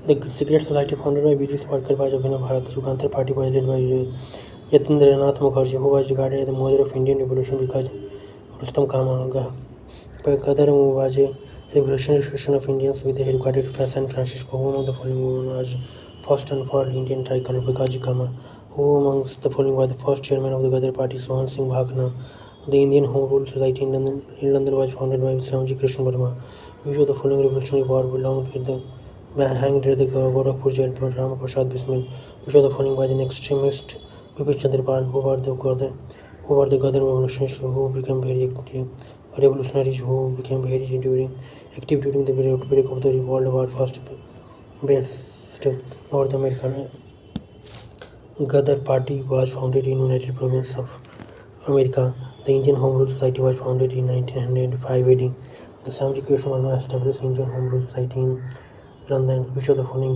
The Secret Society founded by V.D. Savarkar was Abhinav Bharat. The Yugantar Party was led by Yatendranath Mukherjee, who was regarded as the mother of Indian revolution because Rustam Kama. Gadar was a revolutionary association of Indians with a headquarters in San Francisco. Who among the following was first unfurled Indian tricolor? Bikaji Kama. Who amongst the following was the first chairman of the Gadar Party? Sohan Singh Bhagna. The Indian Home Rule Society in London was founded by Syamji Krishna Verma. Which of the following revolutionary war belonged with the hanged at the Gorakhpur jail for Rama Prasad Bismil? Which of the following was an extremist? Bipin Chandrapal. Who were the Gadar revolutionaries who became very active? Revolutionaries who became very active during the outbreak of the World War First based North America. Gadar Party was founded in United Province of America. The Indian Home Rule Society was founded in 1905 AD. The Syamji Krishna Verma established Indian Home Rule Society in London. Which of the following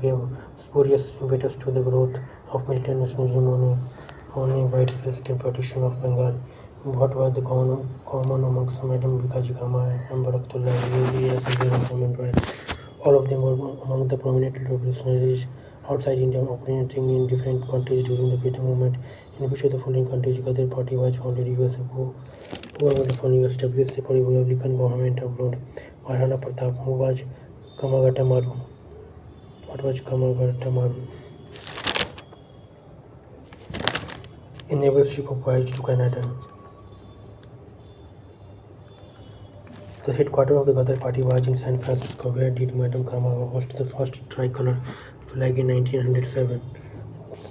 gave spurious impetus to the growth of militant nationalism on a widespread partition of Bengal? What was the common amongst Madam Bikaji Kama and Baraktullah and all of them were among the prominent revolutionaries outside India operating in different countries during the freedom movement? In which of the following countries Gadar Party was founded? USA. Who among the following established the Republican government of Lord Maharana Pratap? Who was Kamagata Maru? What was Kamagata Maru? A naval ship of voyage to Canada. The headquarters of the Gadar Party was in San Francisco, where did Madam Kama host the first tricolor flag in 1907.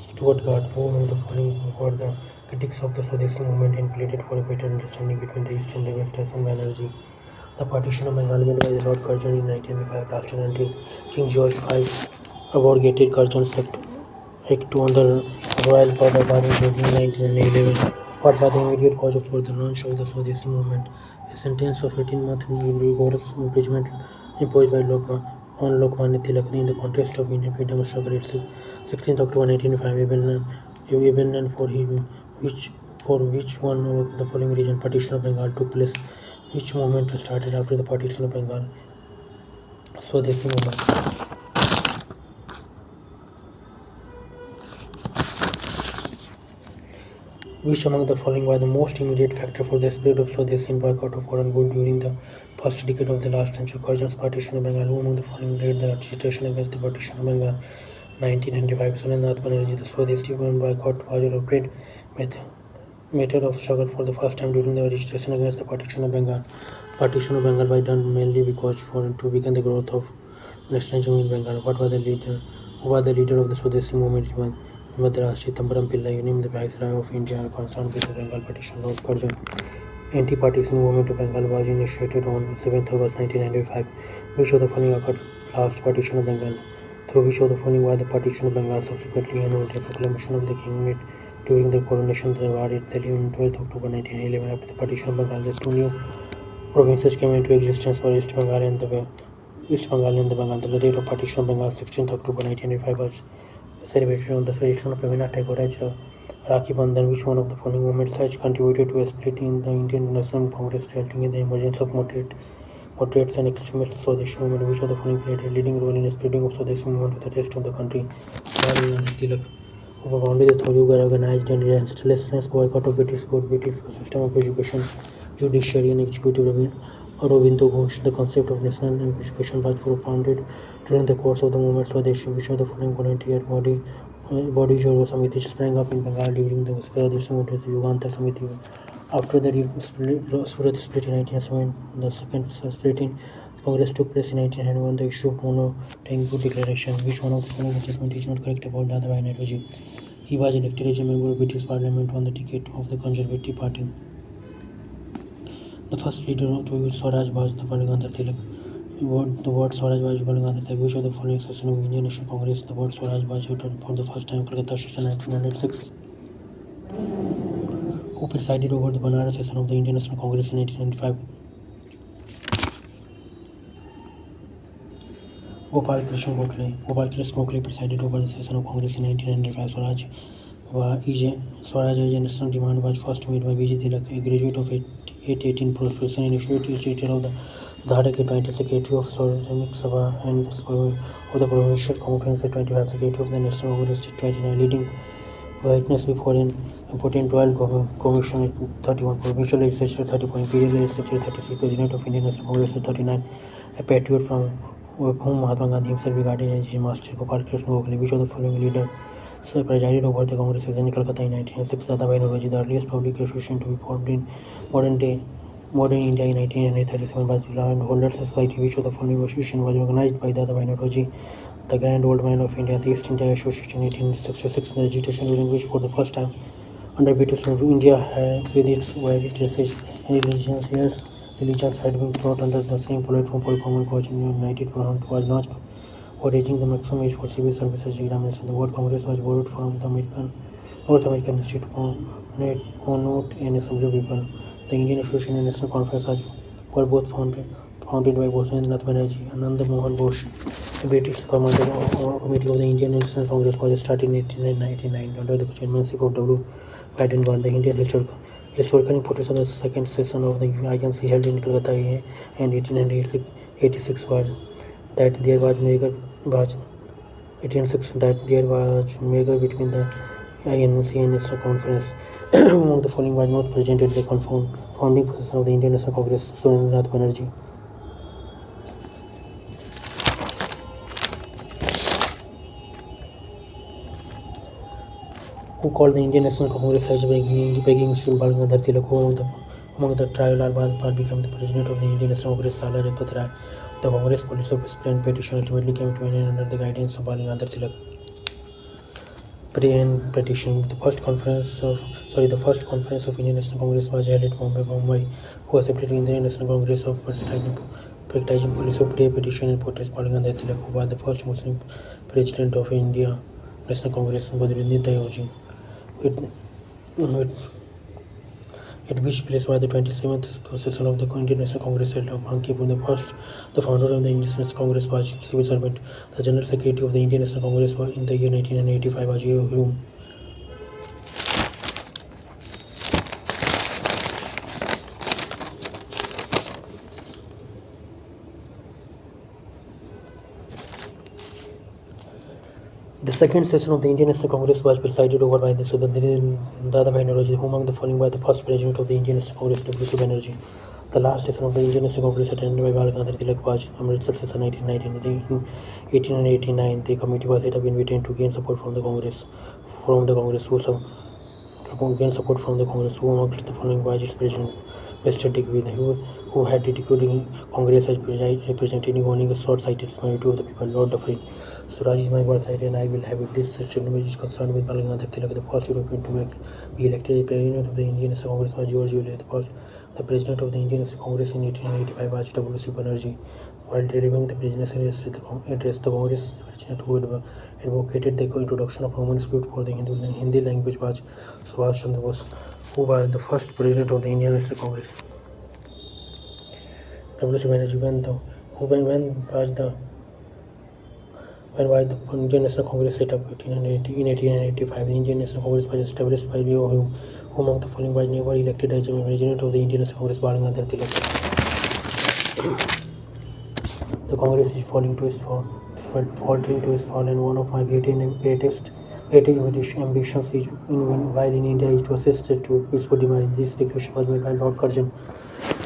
Stuart Gard. Who among the following were the Critics of the Swadeshi movement and pleaded for a better understanding between the East and the West. Hassan Banerjee. The partition of Bengal made by the Lord Curzon in 1905 lasted until King George V abrogated Curzon's Act on the royal powder bar in 1911, fought by the immediate cause for the launch of the Swadeshi movement. A sentence of 18 months rigorous imprisonment imposed by on Lokmanya Tilak in the context of Indian freedom struggle. It's 16th October 1905, Abandon for which one of the following region partition of Bengal took place, which movement started after the partition of Bengal. Swadeshi movement. Which among the following were the most immediate factor for the spread of Swadeshi boycott of foreign goods during the first decade of the last century? Curzon's partition of Bengal. Who among the following led the agitation against the partition of Bengal? 1995. Surendranath Banerjee. The Swadeshi boycott was a rapid method of struggle for the first time during the agitation against the partition of Bengal. Partition of Bengal was done mainly because to begin the growth of nationalism in Bengal. Who was the leader of the Swadeshi movement? Madras Chidambaram Pillai, named the Viceroy of India, are concerned with the Bengal partition. Lord Curzon. Anti-partition movement of Bengal was initiated on 7th August 1995. Which of the following occurred last partition of Bengal? Through which of the following was the partition of Bengal subsequently annulled? A proclamation of the king made during the coronation of the war at Delhi on 12th October 1911. After the partition of Bengal, the two new provinces came into existence for East Bengal and the Bengal. The date of partition of Bengal, 16th October 1995, was celebrated on the suggestion of Rabindranath Tagore as Rakhi Bandhan. Which one of the following movements has contributed to a split in the Indian National Congress, resulting in the emergence of moderates and extremist Swadeshi movement? Which of the following played a leading role in the spreading of Swadeshi movement to the rest of the country? Bal Gangadhar Tilak. Propaganda the Thorugar organized and restless boycott of British system of education, judiciary and executive. Aurobindo Ghosh. The concept of national education was propounded during the course of the movement Swadeshi. Which of the following volunteer bodies or Samiti sprang up in Bengal during the Swadeshi movement? Yugantar Samiti. After the Surat split in 1907, the second split in Congress took place in 1991. The issue of Mono Tengpu Declaration. Which one of the following statement is not correct about Dadabhai Naoroji? He was elected as a member of British Parliament on the ticket of the Conservative Party. The first leader to use Swaraj was the Bal Gangadhar Tilak. The word Swaraj was Bal Gangadhar Tilak. Which of the following session of Indian National Congress the word Swaraj was uttered for the first time? Calcutta session 1906. Who presided over the Banaras session of the Indian National Congress in 1995? Gopal Krishna Gokhale presided over the session of Congress in 1995. Swaraj as a national demand was first made by B.J. Tilak, a graduate of 818 Professor and Institute of the Dharak, 20 Secretary of Swarajamik Sabha and of the Provincial Conference, 25 Secretary of the National Congress, 29 leading witness before an important Royal Commission, 31 Provincial Legislature, 30 Imperial Legislature, 36 President of Indian National Congress, 39 a patriot from whom Mahatma Gandhi himself regarded as Master Gopal Krishna Gokhale. Which of the following leaders presided over the Congress in Calcutta in 1906? Dadabhai Naoroji. The earliest public association to be formed in modern India in 1937 was Landholders Society. Which of the following association was organized by Dadabhai Naoroji? The Grand Old Man of India. The East India Association, 1866. The agitation during which for the first time under British rule India with its varied races and religions had been brought under the same platform for common cause in United Front was launched for raising the maximum age for civil services examination. The word Congress was borrowed from the North American Institute to connote an assembly of people. The Indian Association and National Conference were both founded by Surendranath Banerjee. Ananda Mohan Ghosh, the British commander committee of the Indian National Congress, was started in 1899 under the chairmanship of W. Weidenbach. The Indian historical importance of the second session of the INC held in Calcutta in 1886 was that there was major between the INC and National Conference. Among the following was not present at the founding session of the Indian National Congress? Surendranath Banerjee. Who called the Indian National Congress as begging institute? Bal Gangadhar Tilak. Among the trial, Lal Bahadur Pal became the president of the Indian National Congress. Lala Lajpat Rai. The Congress policy of discipline petition ultimately came to an end under the guidance of Bal Gangadhar Tilak. Pre-and petition. The first conference of Indian National Congress was held at Mumbai, who accepted the Indian National Congress of prioritizing policy of pre-petition and protest. Bal Gandhar Tilak, who was the first Muslim president of India National Congress, Badruddin Tayyoji. At which place was the 27th session of the Indian National Congress held in Bankipur. The founder of the Indian National Congress was civil servant. The General Secretary of the Indian National Congress in the year 1985 was A. Hume. The second session of the Indian National Congress was presided over by the Dadabhai Naoroji, who among the following by the first president of the Indian National Congress, W.C. Banerjee. The last session of the Indian National Congress attended by Bal Gandhar Tilak was Amritsar session 1919. In 1889, the committee was set up in Britain to gain support from the Congress. Who amongst the following was its president, Mr. Digweed, who had ridiculed Congress as representing only a short-sighted majority of the people. Lord Dufferin. Swaraj is my birthright and I will have it. This statement is concerned with Bal Gandhar Tilak, the first European to be elected president of the Indian National Congress was George Euler. The president of the Indian National Congress in 1885 was W.C. Banerjee. While delivering the presidential address, the Congress president who advocated the introduction of Roman script for the Hindi language was Subhash Chandra Bose, who was the first president of the Indian National Congress. W.C. Banerjee. When was the Indian National Congress set up? In 1885, the Indian National Congress was established by B.O. Hume, who among the following was never elected as president of the Indian National Congress, Bal Gandhar Tilak. The Congress is faltering to its fall, and one of my greatest ambitions is while in India is to assist it to peaceful demise. This declaration was made by Lord Curzon.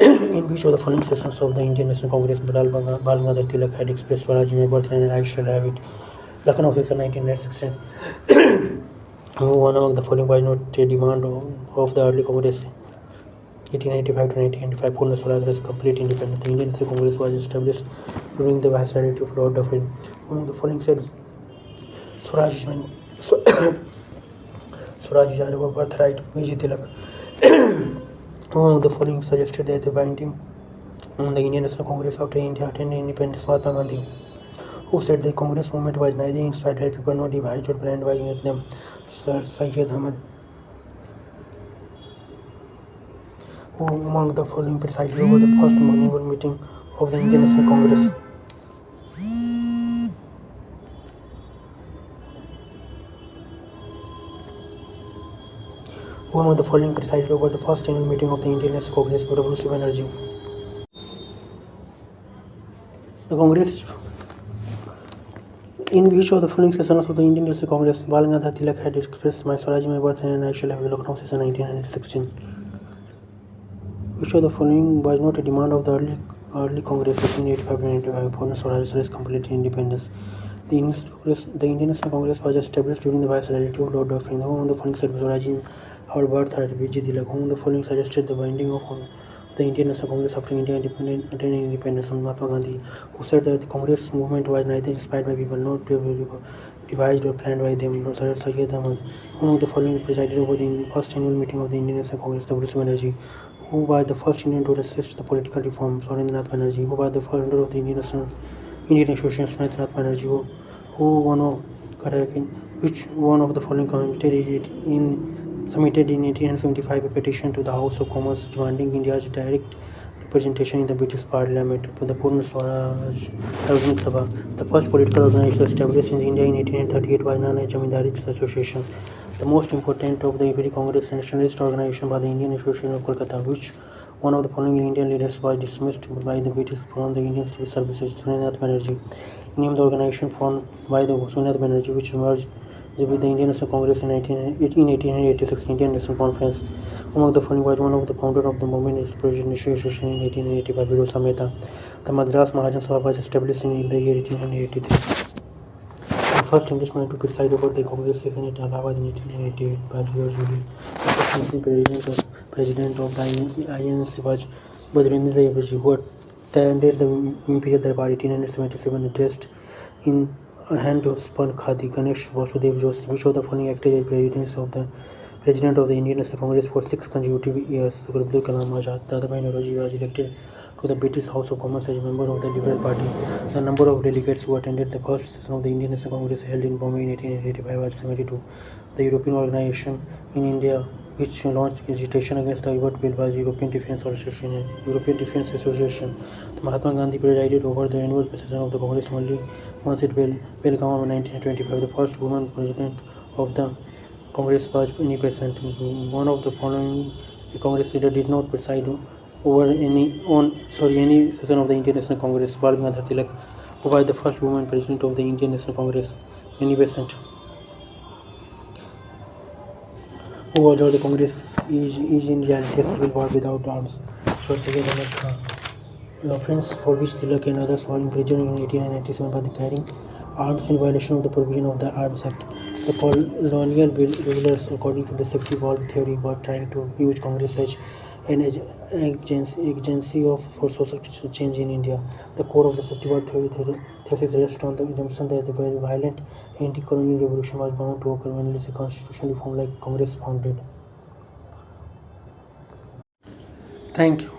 In which of the following sessions of the Indian National Congress Bal Gandhar Tilak had expressed Swaraj in my birthright and I shall have it? Lucknow session 1916. One among the following was not a demand of the early Congress. 1885 to 1985, Purna Swaraj was complete independence. The Indian National Congress was established during the viceroyalty of Lord Dufferin. Among the following said Swaraj is my birthright, Vijay Tilak. Among the following suggested that the binding on the Indian National Congress after India attained independence, Mahatma Gandhi, who said the Congress movement was neither inspired by people nor devised or planned by them. Sir Syed Ahmad, who among the following presided over the first annual meeting of the Indian National Congress. Who among the following presided over the first annual meeting of the Indian National Congress, W.C. Banerjee. The Congress is in which of the following sessions of the Indian National Congress Bal Gandhar Tilak had expressed my Swaraj my birthright and I shall have a Lucknow session 1916. Which of the following was not a demand of the early Congress 1885-95 for Swaraj race complete independence? The Indian National Congress was established during the viceroyalty of Lord Dufferin, who among the following said Swaraj in our birthright, Vijay Tilak, who among the following suggested the binding of the Indian National Congress after India attained independence, Mahatma Gandhi, who said that the Congress movement was neither inspired by people nor devised or planned by them, nor Sir Syed Ahmad, who among the following presided over the first annual meeting of the Indian National Congress, W.C. Banerjee, who was the first Indian to assist the political reforms, Surendranath Banerjee, who was the founder of the Indian Association, Surendranath Banerjee, which one of the following submitted in 1875 a petition to the House of Commons demanding India's direct representation in the British Parliament, the Purna Swaraj Sarvanik Sabha. The first political organization established in India in 1838 was known as Jamindari Association. The most important of the every Congress nationalist organization was the Indian Association of Kolkata, which one of the following Indian leaders was dismissed by the British from the Indian civil services, Surendranath Banerjee. Named the organization formed by the Surendranath Banerjee, which merged with the Indian National Congress in 1886 Indian National Conference. Among the following was one of the founder of the movement President Association in 1885, Virosa Mehta. The Madras Mahajan Sabha was established in the year 1883. The first Englishman to preside over the Congress session at Allahabad in 1888 was George Euler. The first Muslim president of the INC was Badruddin Tayyoji, who attended the Imperial Darbar 1877 addressed in Handspun Khadi, Ganesh Vasudev Joshi, which of the following acted as President of the Indian National Congress for 6 consecutive years? Abdul Kalam Azad. Dadabhai Naoroji was elected to the British House of Commons as a member of the Liberal Party. The number of delegates who attended the first session of the Indian National Congress held in Bombay in 1885 was 72. The European organization in India which launched agitation against the Evert Bill was European Defence Association. Mahatma Gandhi presided over the annual session of the Congress only once at Belgaum in 1925. The first woman president of the Congress was Annie Besant. One of the following Congress leader did not preside over any session of the Indian National Congress. Bal Gangadhar Tilak, who was the first woman president of the Indian National Congress. Annie Besant, who was the Congress is in reality a civil war without arms. So Syed Ahmed Khan. The offence for which Tilak and others were imprisoned in 1897 by carrying arms in violation of the provision of the Arms Act. The colonial rulers, according to the safety valve theory, were trying to use Congress as an agency for social change in India. The core of the safety valve thesis rests on the assumption that the violent anti-colonial revolution was bound to occur unless a constitutional reform like Congress founded. Thank you.